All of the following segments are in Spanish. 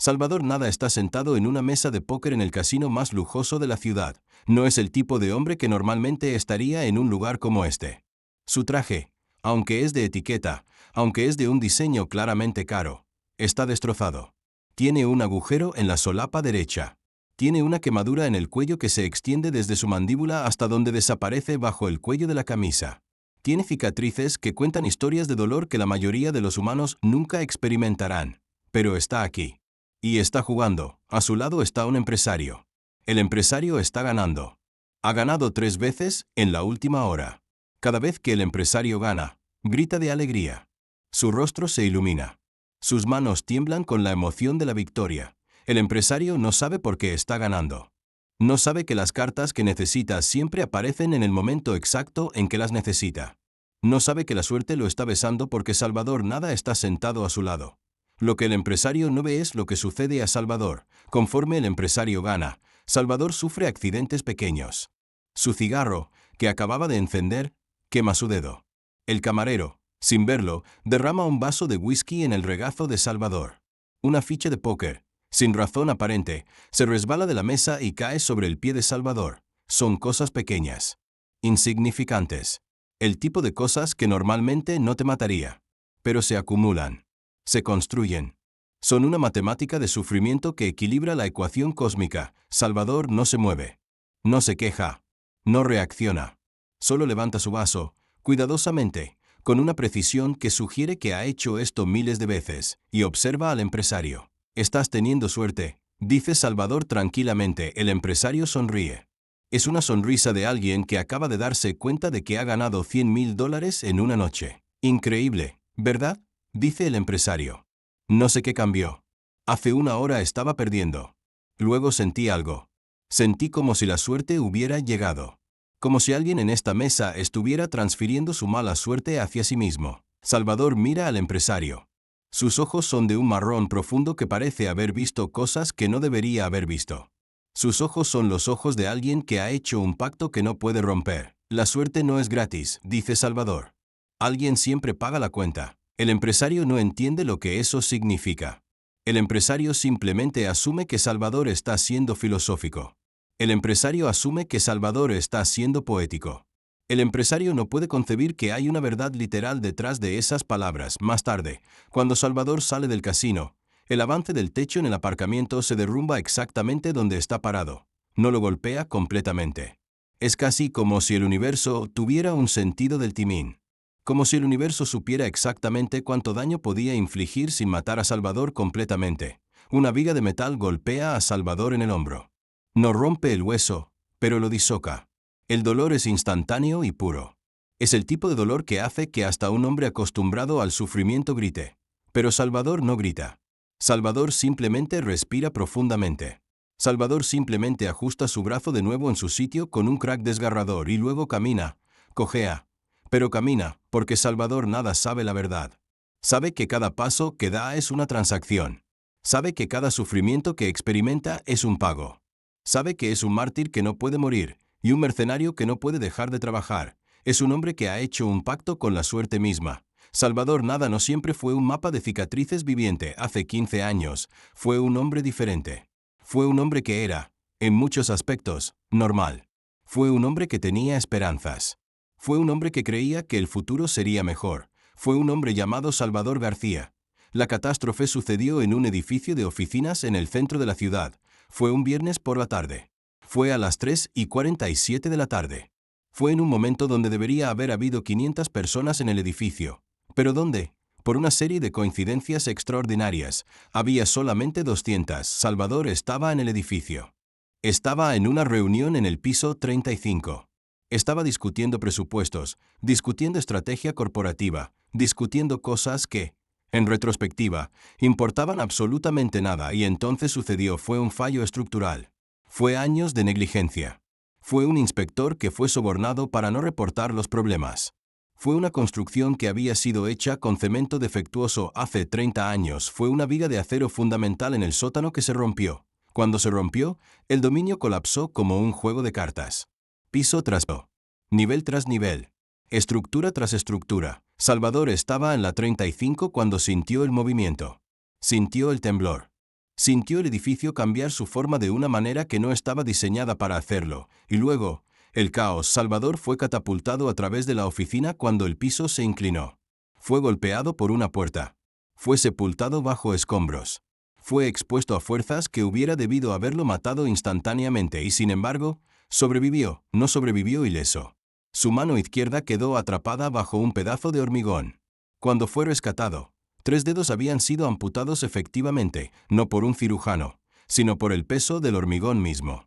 Salvador Nada está sentado en una mesa de póker en el casino más lujoso de la ciudad. No es el tipo de hombre que normalmente estaría en un lugar como este. Su traje, aunque es de etiqueta, aunque es de un diseño claramente caro, está destrozado. Tiene un agujero en la solapa derecha. Tiene una quemadura en el cuello que se extiende desde su mandíbula hasta donde desaparece bajo el cuello de la camisa. Tiene cicatrices que cuentan historias de dolor que la mayoría de los humanos nunca experimentarán. Pero está aquí. Y está jugando. A su lado está un empresario. El empresario está ganando. Ha ganado 3 veces en la última hora. Cada vez que el empresario gana, grita de alegría. Su rostro se ilumina. Sus manos tiemblan con la emoción de la victoria. El empresario no sabe por qué está ganando. No sabe que las cartas que necesita siempre aparecen en el momento exacto en que las necesita. No sabe que la suerte lo está besando porque Salvador Nada está sentado a su lado. Lo que el empresario no ve es lo que sucede a Salvador. Conforme el empresario gana, Salvador sufre accidentes pequeños. Su cigarro, que acababa de encender, quema su dedo. El camarero, sin verlo, derrama un vaso de whisky en el regazo de Salvador. Una ficha de póker, sin razón aparente, se resbala de la mesa y cae sobre el pie de Salvador. Son cosas pequeñas, insignificantes. El tipo de cosas que normalmente no te mataría. Pero se acumulan. Se construyen. Son una matemática de sufrimiento que equilibra la ecuación cósmica. Salvador no se mueve. No se queja. No reacciona. Solo levanta su vaso, cuidadosamente, con una precisión que sugiere que ha hecho esto miles de veces, y observa al empresario. Estás teniendo suerte, dice Salvador tranquilamente. El empresario sonríe. Es una sonrisa de alguien que acaba de darse cuenta de que ha ganado $100,000 en una noche. Increíble, ¿verdad?, dice el empresario. No sé qué cambió. Hace una hora estaba perdiendo. Luego sentí algo. Sentí como si la suerte hubiera llegado. Como si alguien en esta mesa estuviera transfiriendo su mala suerte hacia sí mismo. Salvador mira al empresario. Sus ojos son de un marrón profundo que parece haber visto cosas que no debería haber visto. Sus ojos son los ojos de alguien que ha hecho un pacto que no puede romper. La suerte no es gratis, dice Salvador. Alguien siempre paga la cuenta. El empresario no entiende lo que eso significa. El empresario simplemente asume que Salvador está siendo filosófico. El empresario asume que Salvador está siendo poético. El empresario no puede concebir que hay una verdad literal detrás de esas palabras. Más tarde, cuando Salvador sale del casino, el avance del techo en el aparcamiento se derrumba exactamente donde está parado. No lo golpea completamente. Es casi como si el universo tuviera un sentido del timón. Como si el universo supiera exactamente cuánto daño podía infligir sin matar a Salvador completamente. Una viga de metal golpea a Salvador en el hombro. No rompe el hueso, pero lo disoca. El dolor es instantáneo y puro. Es el tipo de dolor que hace que hasta un hombre acostumbrado al sufrimiento grite. Pero Salvador no grita. Salvador simplemente respira profundamente. Salvador simplemente ajusta su brazo de nuevo en su sitio con un crack desgarrador y luego camina, cojea. Pero camina, porque Salvador Nada sabe la verdad. Sabe que cada paso que da es una transacción. Sabe que cada sufrimiento que experimenta es un pago. Sabe que es un mártir que no puede morir, y un mercenario que no puede dejar de trabajar. Es un hombre que ha hecho un pacto con la suerte misma. Salvador Nada no siempre fue un mapa de cicatrices viviente. Hace 15 años, fue un hombre diferente. Fue un hombre que era, en muchos aspectos, normal. Fue un hombre que tenía esperanzas. Fue un hombre que creía que el futuro sería mejor. Fue un hombre llamado Salvador García. La catástrofe sucedió en un edificio de oficinas en el centro de la ciudad. Fue un viernes por la tarde. Fue a las 3:47 de la tarde. Fue en un momento donde debería haber habido 500 personas en el edificio. ¿Pero dónde? Por una serie de coincidencias extraordinarias, había solamente 200. Salvador estaba en el edificio. Estaba en una reunión en el piso 35. Estaba discutiendo presupuestos, discutiendo estrategia corporativa, discutiendo cosas que, en retrospectiva, importaban absolutamente nada y entonces sucedió. Fue un fallo estructural. Fue años de negligencia. Fue un inspector que fue sobornado para no reportar los problemas. Fue una construcción que había sido hecha con cemento defectuoso hace 30 años. Fue una viga de acero fundamental en el sótano que se rompió. Cuando se rompió, el dominio colapsó como un juego de cartas. Piso tras piso. Nivel tras nivel. Estructura tras estructura. Salvador estaba en la 35 cuando sintió el movimiento. Sintió el temblor. Sintió el edificio cambiar su forma de una manera que no estaba diseñada para hacerlo, y luego, el caos. Salvador fue catapultado a través de la oficina cuando el piso se inclinó. Fue golpeado por una puerta. Fue sepultado bajo escombros. Fue expuesto a fuerzas que hubiera debido haberlo matado instantáneamente y sin embargo, sobrevivió, no sobrevivió ileso. Su mano izquierda quedó atrapada bajo un pedazo de hormigón. Cuando fue rescatado, 3 dedos habían sido amputados efectivamente, no por un cirujano, sino por el peso del hormigón mismo.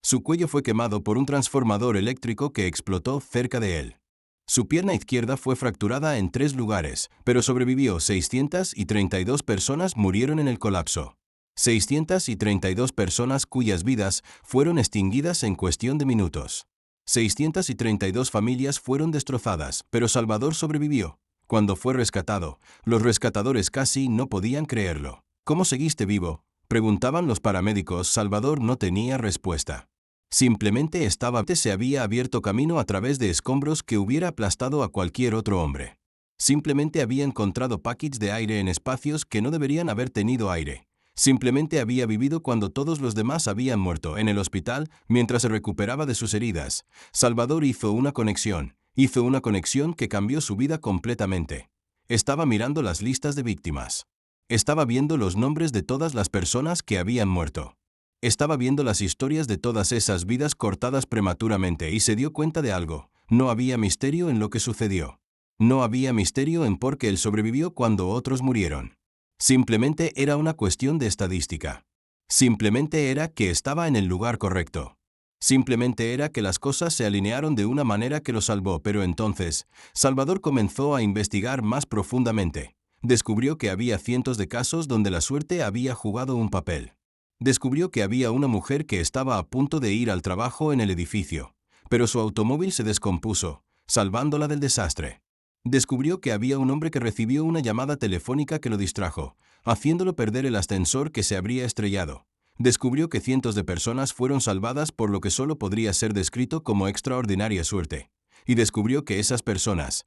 Su cuello fue quemado por un transformador eléctrico que explotó cerca de él. Su pierna izquierda fue fracturada en 3 lugares, pero sobrevivió. 632 personas murieron en el colapso. 632 personas cuyas vidas fueron extinguidas en cuestión de minutos. 632 familias fueron destrozadas, pero Salvador sobrevivió. Cuando fue rescatado, los rescatadores casi no podían creerlo. ¿Cómo seguiste vivo?, preguntaban los paramédicos. Salvador no tenía respuesta. Simplemente se había abierto camino a través de escombros que hubiera aplastado a cualquier otro hombre. Simplemente había encontrado paquets de aire en espacios que no deberían haber tenido aire. Simplemente había vivido cuando todos los demás habían muerto en el hospital mientras se recuperaba de sus heridas. Salvador hizo una conexión que cambió su vida completamente. Estaba mirando las listas de víctimas. Estaba viendo los nombres de todas las personas que habían muerto. Estaba viendo las historias de todas esas vidas cortadas prematuramente y se dio cuenta de algo. No había misterio en lo que sucedió. No había misterio en por qué él sobrevivió cuando otros murieron. Simplemente era una cuestión de estadística. Simplemente era que estaba en el lugar correcto. Simplemente era que las cosas se alinearon de una manera que lo salvó. Pero entonces, Salvador comenzó a investigar más profundamente. Descubrió que había cientos de casos donde la suerte había jugado un papel. Descubrió que había una mujer que estaba a punto de ir al trabajo en el edificio, pero su automóvil se descompuso, salvándola del desastre. Descubrió que había un hombre que recibió una llamada telefónica que lo distrajo, haciéndolo perder el ascensor que se habría estrellado. Descubrió que cientos de personas fueron salvadas por lo que solo podría ser descrito como extraordinaria suerte. Y descubrió que esas personas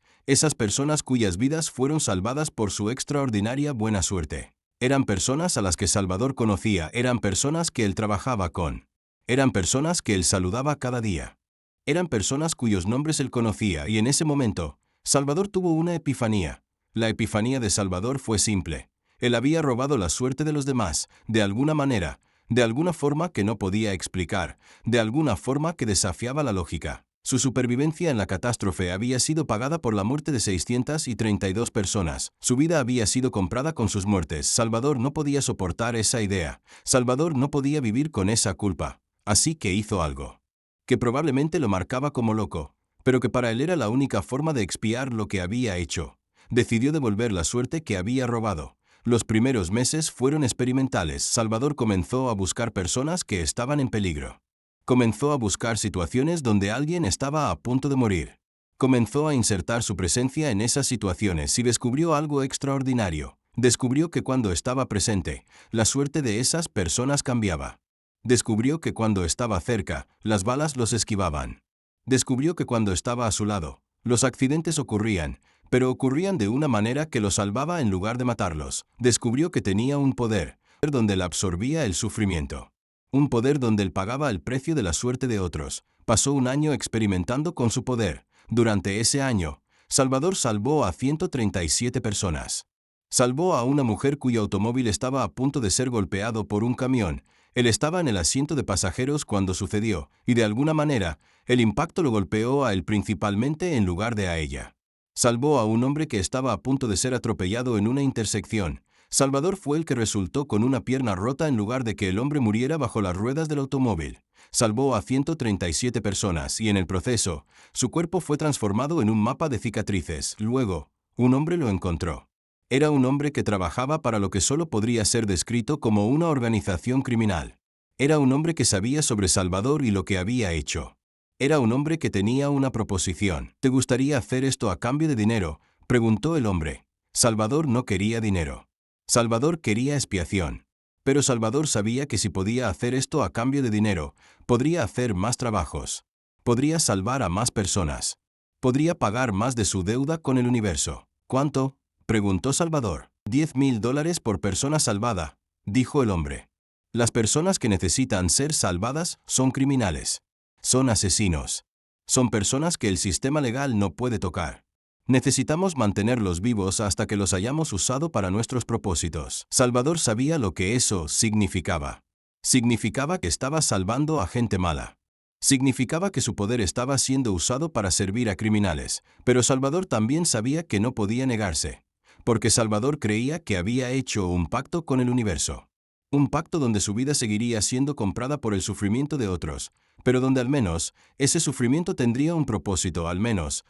cuyas vidas fueron salvadas por su extraordinaria buena suerte, eran personas a las que Salvador conocía, eran personas que él trabajaba con. Eran personas que él saludaba cada día. Eran personas cuyos nombres él conocía y en ese momento, Salvador tuvo una epifanía. La epifanía de Salvador fue simple. Él había robado la suerte de los demás, de alguna manera, de alguna forma que no podía explicar, de alguna forma que desafiaba la lógica. Su supervivencia en la catástrofe había sido pagada por la muerte de 632 personas. Su vida había sido comprada con sus muertes. Salvador no podía soportar esa idea. Salvador no podía vivir con esa culpa. Así que hizo algo que probablemente lo marcaba como loco, pero que para él era la única forma de expiar lo que había hecho. Decidió devolver la suerte que había robado. Los primeros meses fueron experimentales. Salvador comenzó a buscar personas que estaban en peligro. Comenzó a buscar situaciones donde alguien estaba a punto de morir. Comenzó a insertar su presencia en esas situaciones y descubrió algo extraordinario. Descubrió que cuando estaba presente, la suerte de esas personas cambiaba. Descubrió que cuando estaba cerca, las balas los esquivaban. Descubrió que cuando estaba a su lado, los accidentes ocurrían, pero ocurrían de una manera que los salvaba en lugar de matarlos. Descubrió que tenía un poder donde él absorbía el sufrimiento. Un poder donde él pagaba el precio de la suerte de otros. Pasó un año experimentando con su poder. Durante ese año, Salvador salvó a 137 personas. Salvó a una mujer cuyo automóvil estaba a punto de ser golpeado por un camión. Él estaba en el asiento de pasajeros cuando sucedió, y de alguna manera, el impacto lo golpeó a él principalmente en lugar de a ella. Salvó a un hombre que estaba a punto de ser atropellado en una intersección. Salvador fue el que resultó con una pierna rota en lugar de que el hombre muriera bajo las ruedas del automóvil. Salvó a 137 personas y en el proceso, su cuerpo fue transformado en un mapa de cicatrices. Luego, un hombre lo encontró. Era un hombre que trabajaba para lo que solo podría ser descrito como una organización criminal. Era un hombre que sabía sobre Salvador y lo que había hecho. Era un hombre que tenía una proposición. ¿Te gustaría hacer esto a cambio de dinero?, preguntó el hombre. Salvador no quería dinero. Salvador quería expiación. Pero Salvador sabía que si podía hacer esto a cambio de dinero, podría hacer más trabajos. Podría salvar a más personas. Podría pagar más de su deuda con el universo. ¿Cuánto?, preguntó Salvador. $10,000 por persona salvada. dijo el hombre. Las personas que necesitan ser salvadas son criminales. Son asesinos. Son personas que el sistema legal no puede tocar. Necesitamos mantenerlos vivos hasta que los hayamos usado para nuestros propósitos. Salvador sabía lo que eso significaba. Significaba que estaba salvando a gente mala. Significaba que su poder estaba siendo usado para servir a criminales, pero Salvador también sabía que no podía negarse, porque Salvador creía que había hecho un pacto con el universo. Un pacto donde su vida seguiría siendo comprada por el sufrimiento de otros, pero donde al menos ese sufrimiento tendría un propósito, al menos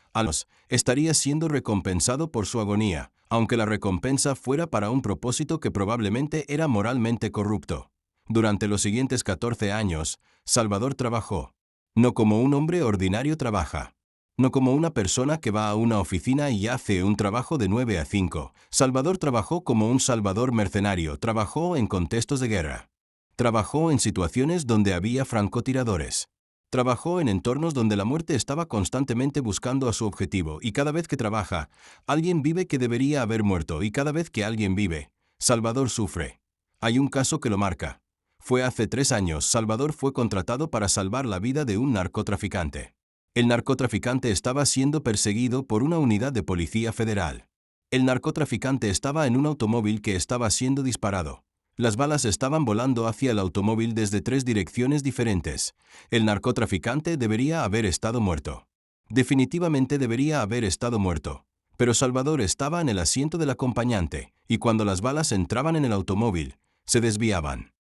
estaría siendo recompensado por su agonía, aunque la recompensa fuera para un propósito que probablemente era moralmente corrupto. Durante los siguientes 14 años, Salvador trabajó. No como un hombre ordinario trabaja. No como una persona que va a una oficina y hace un trabajo de 9 a 5. Salvador trabajó como un salvador mercenario, trabajó en contextos de guerra. Trabajó en situaciones donde había francotiradores. Trabajó en entornos donde la muerte estaba constantemente buscando a su objetivo, y cada vez que trabaja, alguien vive que debería haber muerto, y cada vez que alguien vive, Salvador sufre. Hay un caso que lo marca. Fue hace 3 años, Salvador fue contratado para salvar la vida de un narcotraficante. El narcotraficante estaba siendo perseguido por una unidad de policía federal. El narcotraficante estaba en un automóvil que estaba siendo disparado. Las balas estaban volando hacia el automóvil desde 3 direcciones diferentes. El narcotraficante debería haber estado muerto. Definitivamente debería haber estado muerto. Pero Salvador estaba en el asiento del acompañante, y cuando las balas entraban en el automóvil, se desviaban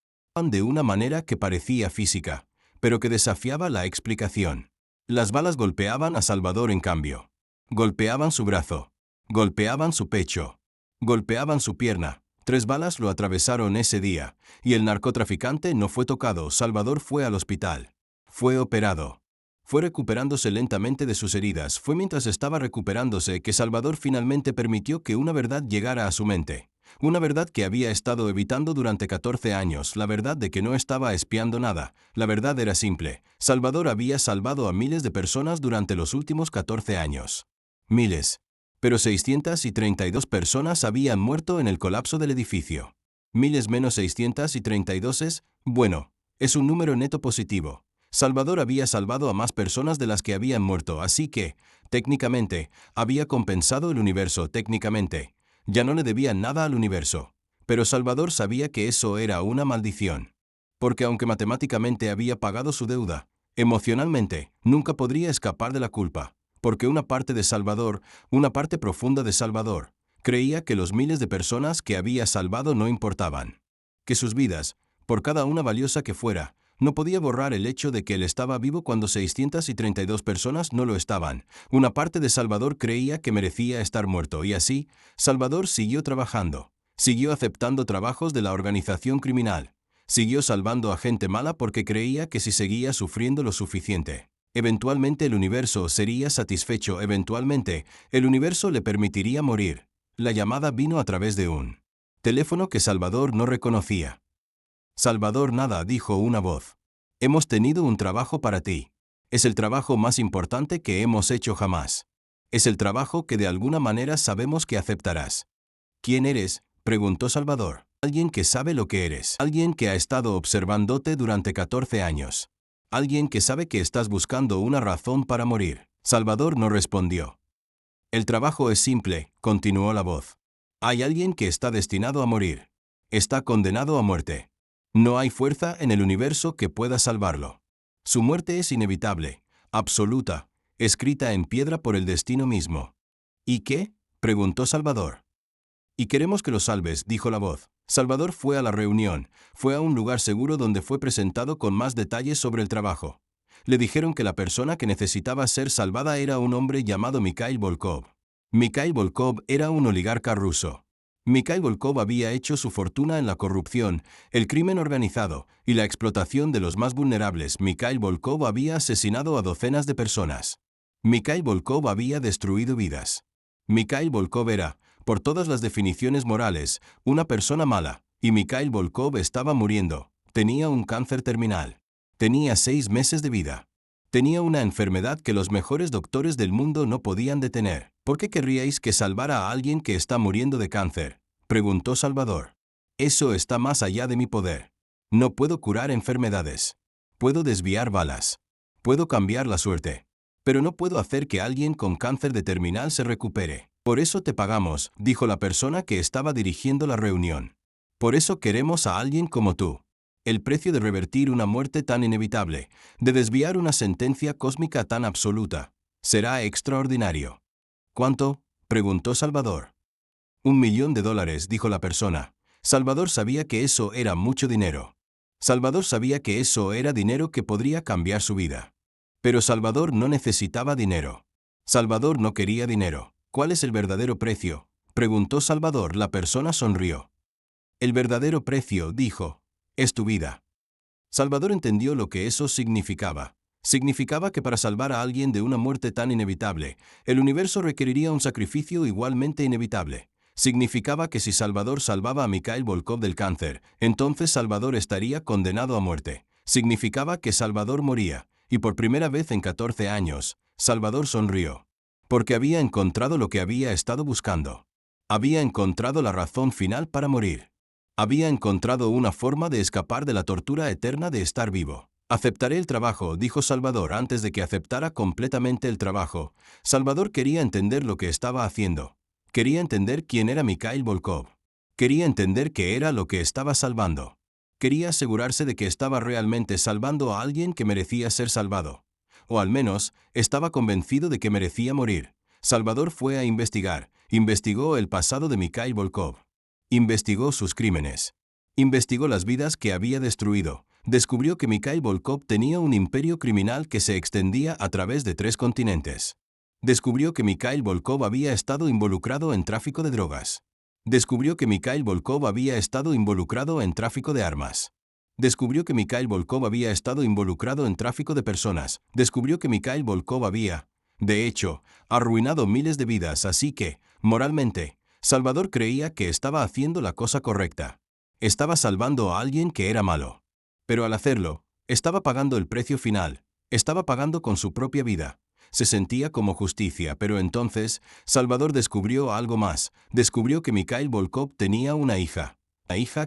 de una manera que parecía física, pero que desafiaba la explicación. Las balas golpeaban a Salvador en cambio. Golpeaban su brazo. Golpeaban su pecho. Golpeaban su pierna. 3 balas lo atravesaron ese día, y el narcotraficante no fue tocado. Salvador fue al hospital. Fue operado. Fue recuperándose lentamente de sus heridas. Fue mientras estaba recuperándose que Salvador finalmente permitió que una verdad llegara a su mente. Una verdad que había estado evitando durante 14 años, la verdad de que no estaba espiando nada. La verdad era simple. Salvador había salvado a miles de personas durante los últimos 14 años. Miles. Pero 632 personas habían muerto en el colapso del edificio. Miles menos 632 es un número neto positivo. Salvador había salvado a más personas de las que habían muerto, así que, técnicamente, había compensado el universo técnicamente. Ya no le debía nada al universo. Pero Salvador sabía que eso era una maldición. Porque aunque matemáticamente había pagado su deuda, emocionalmente, nunca podría escapar de la culpa. Porque una parte de Salvador, una parte profunda de Salvador, creía que los miles de personas que había salvado no importaban. Que sus vidas, por cada una valiosa que fuera, no podía borrar el hecho de que él estaba vivo cuando 632 personas no lo estaban. Una parte de Salvador creía que merecía estar muerto y así, Salvador siguió trabajando. Siguió aceptando trabajos de la organización criminal. Siguió salvando a gente mala porque creía que si seguía sufriendo lo suficiente, eventualmente el universo sería satisfecho, eventualmente el universo le permitiría morir. La llamada vino a través de un teléfono que Salvador no reconocía. Salvador, nada, dijo una voz. Hemos tenido un trabajo para ti. Es el trabajo más importante que hemos hecho jamás. Es el trabajo que de alguna manera sabemos que aceptarás. ¿Quién eres?, preguntó Salvador. Alguien que sabe lo que eres. Alguien que ha estado observándote durante 14 años. Alguien que sabe que estás buscando una razón para morir. Salvador no respondió. El trabajo es simple, continuó la voz. Hay alguien que está destinado a morir. Está condenado a muerte. No hay fuerza en el universo que pueda salvarlo. Su muerte es inevitable, absoluta, escrita en piedra por el destino mismo. ¿Y qué?, preguntó Salvador. Y queremos que lo salves, dijo la voz. Salvador fue a la reunión, fue a un lugar seguro donde fue presentado con más detalles sobre el trabajo. Le dijeron que la persona que necesitaba ser salvada era un hombre llamado Mikhail Volkov. Mikhail Volkov era un oligarca ruso. Mikhail Volkov había hecho su fortuna en la corrupción, el crimen organizado y la explotación de los más vulnerables. Mikhail Volkov había asesinado a docenas de personas. Mikhail Volkov había destruido vidas. Mikhail Volkov era, por todas las definiciones morales, una persona mala, y Mikhail Volkov estaba muriendo. Tenía un cáncer terminal. Tenía 6 meses de vida. Tenía una enfermedad que los mejores doctores del mundo no podían detener. ¿Por qué querríais que salvara a alguien que está muriendo de cáncer?, preguntó Salvador. Eso está más allá de mi poder. No puedo curar enfermedades. Puedo desviar balas. Puedo cambiar la suerte. Pero no puedo hacer que alguien con cáncer de terminal se recupere. Por eso te pagamos, dijo la persona que estaba dirigiendo la reunión. Por eso queremos a alguien como tú. El precio de revertir una muerte tan inevitable, de desviar una sentencia cósmica tan absoluta, será extraordinario. ¿Cuánto?, preguntó Salvador. $1.000.000, dijo la persona. Salvador sabía que eso era mucho dinero. Salvador sabía que eso era dinero que podría cambiar su vida. Pero Salvador no necesitaba dinero. Salvador no quería dinero. ¿Cuál es el verdadero precio?, preguntó Salvador. La persona sonrió. El verdadero precio, dijo, es tu vida. Salvador entendió lo que eso significaba. Significaba que para salvar a alguien de una muerte tan inevitable, el universo requeriría un sacrificio igualmente inevitable. Significaba que si Salvador salvaba a Mikhail Volkov del cáncer, entonces Salvador estaría condenado a muerte. Significaba que Salvador moría, y por primera vez en 14 años, Salvador sonrió. Porque había encontrado lo que había estado buscando. Había encontrado la razón final para morir. Había encontrado una forma de escapar de la tortura eterna de estar vivo. Aceptaré el trabajo, dijo Salvador antes de que aceptara completamente el trabajo. Salvador quería entender lo que estaba haciendo. Quería entender quién era Mikhail Volkov. Quería entender qué era lo que estaba salvando. Quería asegurarse de que estaba realmente salvando a alguien que merecía ser salvado. O al menos, estaba convencido de que merecía morir. Salvador fue a investigar. Investigó el pasado de Mikhail Volkov. Investigó sus crímenes. Investigó las vidas que había destruido. Descubrió que Mikhail Volkov tenía un imperio criminal que se extendía a través de 3 continentes. Descubrió que Mikhail Volkov había estado involucrado en tráfico de drogas. Descubrió que Mikhail Volkov había estado involucrado en tráfico de armas. Descubrió que Mikhail Volkov había estado involucrado en tráfico de personas. Descubrió que Mikhail Volkov había, de hecho, arruinado miles de vidas, así que, moralmente, Salvador creía que estaba haciendo la cosa correcta. Estaba salvando a alguien que era malo. Pero al hacerlo, estaba pagando el precio final. Estaba pagando con su propia vida. Se sentía como justicia, pero entonces, Salvador descubrió algo más. Descubrió que Mikhail Volkov tenía una hija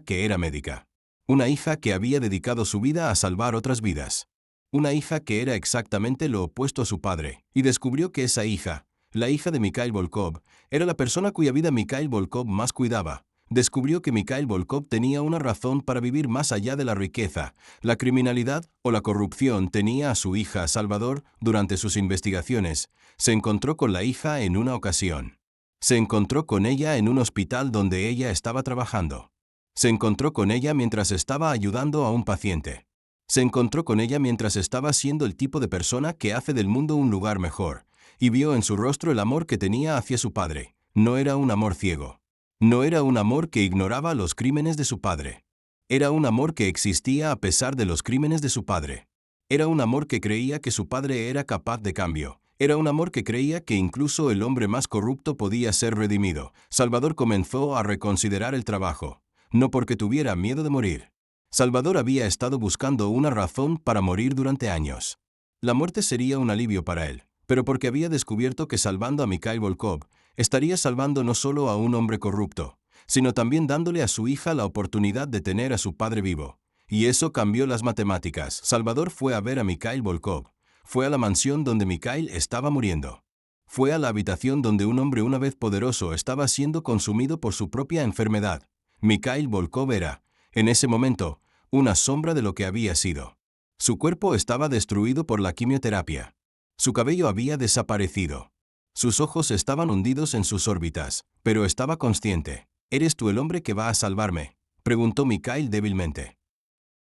que era médica. Una hija que había dedicado su vida a salvar otras vidas. Una hija que era exactamente lo opuesto a su padre. Y descubrió que esa hija, la hija de Mikhail Volkov, era la persona cuya vida Mikhail Volkov más cuidaba. Descubrió que Mikhail Volkov tenía una razón para vivir más allá de la riqueza, la criminalidad o la corrupción. Tenía a su hija Salvador. Durante sus investigaciones, se encontró con la hija en una ocasión. Se encontró con ella en un hospital donde ella estaba trabajando. Se encontró con ella mientras estaba ayudando a un paciente. Se encontró con ella mientras estaba siendo el tipo de persona que hace del mundo un lugar mejor, y vio en su rostro el amor que tenía hacia su padre. No era un amor ciego. No era un amor que ignoraba los crímenes de su padre. Era un amor que existía a pesar de los crímenes de su padre. Era un amor que creía que su padre era capaz de cambio. Era un amor que creía que incluso el hombre más corrupto podía ser redimido. Salvador comenzó a reconsiderar el trabajo. No porque tuviera miedo de morir. Salvador había estado buscando una razón para morir durante años. La muerte sería un alivio para él, pero porque había descubierto que salvando a Mikhail Volkov, estaría salvando no solo a un hombre corrupto, sino también dándole a su hija la oportunidad de tener a su padre vivo. Y eso cambió las matemáticas. Salvador fue a ver a Mikhail Volkov. Fue a la mansión donde Mikhail estaba muriendo. Fue a la habitación donde un hombre una vez poderoso estaba siendo consumido por su propia enfermedad. Mikhail Volkov era, en ese momento, una sombra de lo que había sido. Su cuerpo estaba destruido por la quimioterapia. Su cabello había desaparecido. Sus ojos estaban hundidos en sus órbitas, pero estaba consciente. ¿Eres tú el hombre que va a salvarme?, preguntó Mikhail débilmente.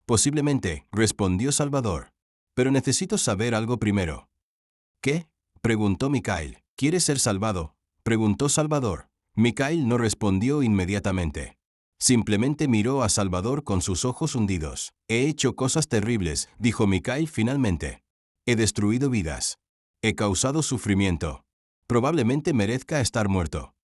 Posiblemente, respondió Salvador. Pero necesito saber algo primero. ¿Qué?, preguntó Mikhail. ¿Quieres ser salvado?, preguntó Salvador. Mikhail no respondió inmediatamente. Simplemente miró a Salvador con sus ojos hundidos. He hecho cosas terribles, dijo Mikhail finalmente. He destruido vidas. He causado sufrimiento. Probablemente merezca estar muerto.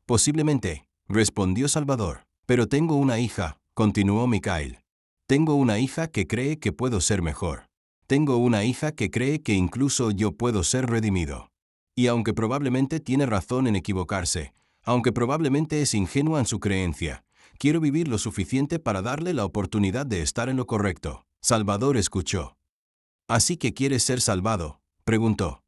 Posiblemente, respondió Salvador. Pero tengo una hija, continuó Mikhail. Tengo una hija que cree que puedo ser mejor. Tengo una hija que cree que incluso yo puedo ser redimido. Y aunque probablemente tiene razón en equivocarse, aunque probablemente es ingenua en su creencia, Quiero vivir lo suficiente para darle la oportunidad de estar en lo correcto. Salvador escuchó. ¿Así que quieres ser salvado?, preguntó.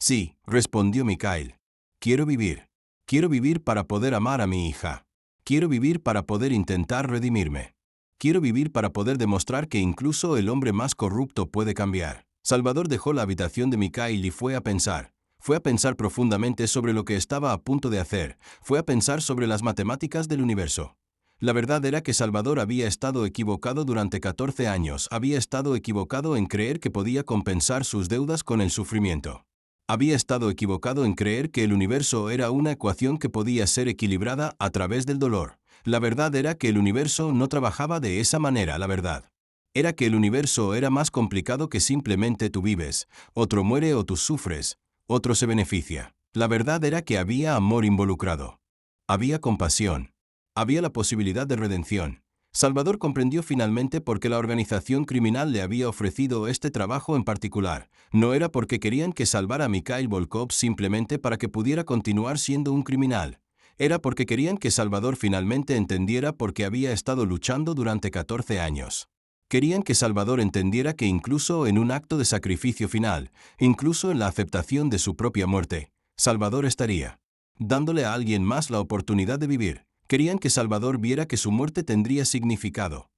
Sí, respondió Mikhail. Quiero vivir. Quiero vivir para poder amar a mi hija. Quiero vivir para poder intentar redimirme. Quiero vivir para poder demostrar que incluso el hombre más corrupto puede cambiar. Salvador dejó la habitación de Mikhail y fue a pensar. Fue a pensar profundamente sobre lo que estaba a punto de hacer. Fue a pensar sobre las matemáticas del universo. La verdad era que Salvador había estado equivocado durante 14 años. Había estado equivocado en creer que podía compensar sus deudas con el sufrimiento. Había estado equivocado en creer que el universo era una ecuación que podía ser equilibrada a través del dolor. La verdad era que el universo no trabajaba de esa manera. La verdad era que el universo era más complicado que simplemente tú vives, otro muere o tú sufres, otro se beneficia. La verdad era que había amor involucrado. Había compasión. Había la posibilidad de redención. Salvador comprendió finalmente por qué la organización criminal le había ofrecido este trabajo en particular. No era porque querían que salvara a Mikhail Volkov simplemente para que pudiera continuar siendo un criminal. Era porque querían que Salvador finalmente entendiera por qué había estado luchando durante 14 años. Querían que Salvador entendiera que incluso en un acto de sacrificio final, incluso en la aceptación de su propia muerte, Salvador estaría dándole a alguien más la oportunidad de vivir. Querían que Salvador viera que su muerte tendría significado.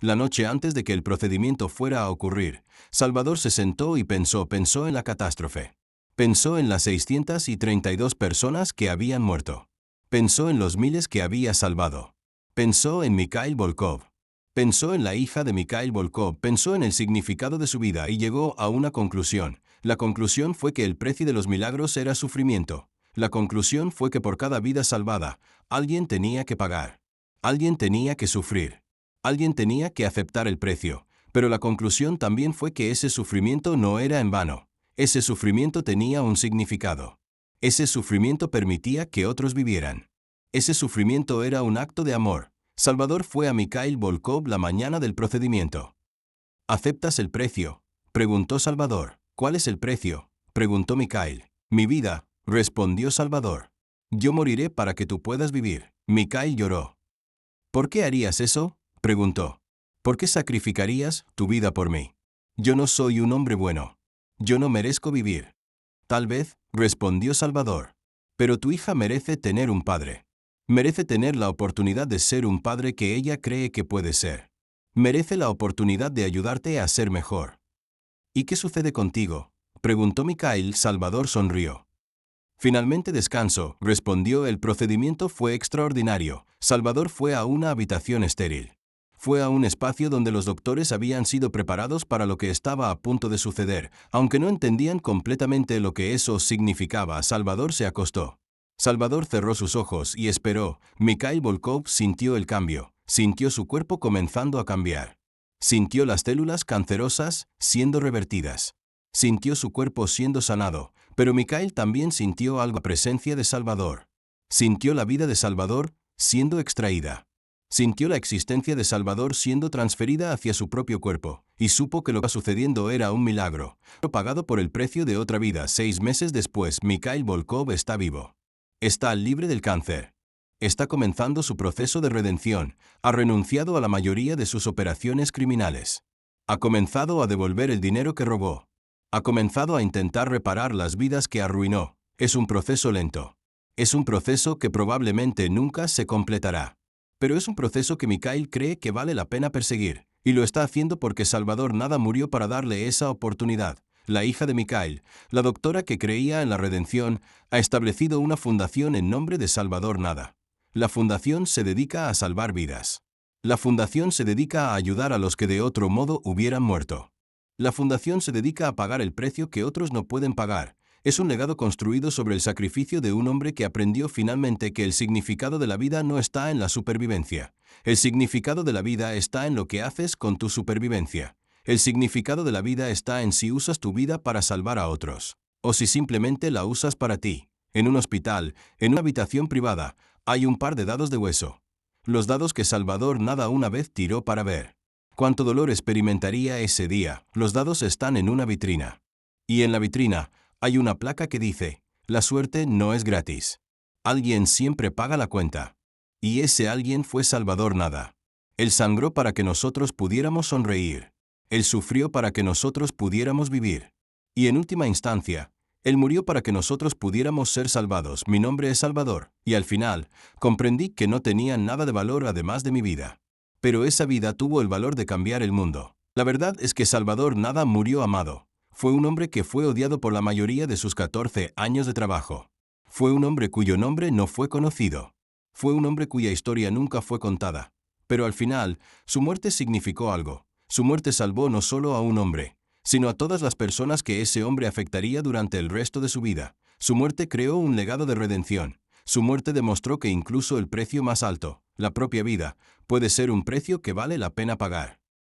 La noche antes de que el procedimiento fuera a ocurrir, Salvador se sentó y pensó en la catástrofe. Pensó en las 632 personas que habían muerto. Pensó en los miles que había salvado. Pensó en Mikhail Volkov. Pensó en la hija de Mikhail Volkov, pensó en el significado de su vida y llegó a una conclusión. La conclusión fue que el precio de los milagros era sufrimiento. La conclusión fue que por cada vida salvada, alguien tenía que pagar. Alguien tenía que sufrir. Alguien tenía que aceptar el precio. Pero la conclusión también fue que ese sufrimiento no era en vano. Ese sufrimiento tenía un significado. Ese sufrimiento permitía que otros vivieran. Ese sufrimiento era un acto de amor. Salvador fue a Mikhail Volkov la mañana del procedimiento. ¿Aceptas el precio?, preguntó Salvador. ¿Cuál es el precio?, preguntó Mikhail. Mi vida, respondió Salvador. Yo moriré para que tú puedas vivir. Mikhail lloró. ¿Por qué harías eso?, preguntó. ¿Por qué sacrificarías tu vida por mí? Yo no soy un hombre bueno. Yo no merezco vivir. Tal vez, respondió Salvador. Pero tu hija merece tener un padre. Merece tener la oportunidad de ser un padre que ella cree que puede ser. Merece la oportunidad de ayudarte a ser mejor. ¿Y qué sucede contigo?, preguntó Mikhail. Salvador sonrió. Finalmente descanso, respondió. El procedimiento fue extraordinario. Salvador fue a una habitación estéril. Fue a un espacio donde los doctores habían sido preparados para lo que estaba a punto de suceder. Aunque no entendían completamente lo que eso significaba, Salvador se acostó. Salvador cerró sus ojos y esperó. Mikhail Volkov sintió el cambio. Sintió su cuerpo comenzando a cambiar. Sintió las células cancerosas siendo revertidas. Sintió su cuerpo siendo sanado, pero Mikhail también sintió algo, la presencia de Salvador. Sintió la vida de Salvador siendo extraída. Sintió la existencia de Salvador siendo transferida hacia su propio cuerpo, y supo que lo que estaba sucediendo era un milagro, pagado por el precio de otra vida. 6 meses después, Mikhail Volkov está vivo. Está libre del cáncer. Está comenzando su proceso de redención. Ha renunciado a la mayoría de sus operaciones criminales. Ha comenzado a devolver el dinero que robó. Ha comenzado a intentar reparar las vidas que arruinó. Es un proceso lento. Es un proceso que probablemente nunca se completará. Pero es un proceso que Mikhail cree que vale la pena perseguir. Y lo está haciendo porque Salvador Nada murió para darle esa oportunidad. La hija de Mikhail, la doctora que creía en la redención, ha establecido una fundación en nombre de Salvador Nada. La fundación se dedica a salvar vidas. La fundación se dedica a ayudar a los que de otro modo hubieran muerto. La fundación se dedica a pagar el precio que otros no pueden pagar. Es un legado construido sobre el sacrificio de un hombre que aprendió finalmente que el significado de la vida no está en la supervivencia. El significado de la vida está en lo que haces con tu supervivencia. El significado de la vida está en si usas tu vida para salvar a otros, o si simplemente la usas para ti. En un hospital, en una habitación privada, hay un par de dados de hueso. Los dados que Salvador Nada una vez tiró para ver cuánto dolor experimentaría ese día. Los dados están en una vitrina. Y en la vitrina hay una placa que dice: la suerte no es gratis. Alguien siempre paga la cuenta. Y ese alguien fue Salvador Nada. Él sangró para que nosotros pudiéramos sonreír. Él sufrió para que nosotros pudiéramos vivir. Y en última instancia, Él murió para que nosotros pudiéramos ser salvados. Mi nombre es Salvador. Y al final, comprendí que no tenía nada de valor además de mi vida. Pero esa vida tuvo el valor de cambiar el mundo. La verdad es que Salvador Nada murió amado. Fue un hombre que fue odiado por la mayoría de sus 14 años de trabajo. Fue un hombre cuyo nombre no fue conocido. Fue un hombre cuya historia nunca fue contada. Pero al final, su muerte significó algo. Su muerte salvó no solo a un hombre, sino a todas las personas que ese hombre afectaría durante el resto de su vida. Su muerte creó un legado de redención. Su muerte demostró que incluso el precio más alto, la propia vida, puede ser un precio que vale la pena pagar.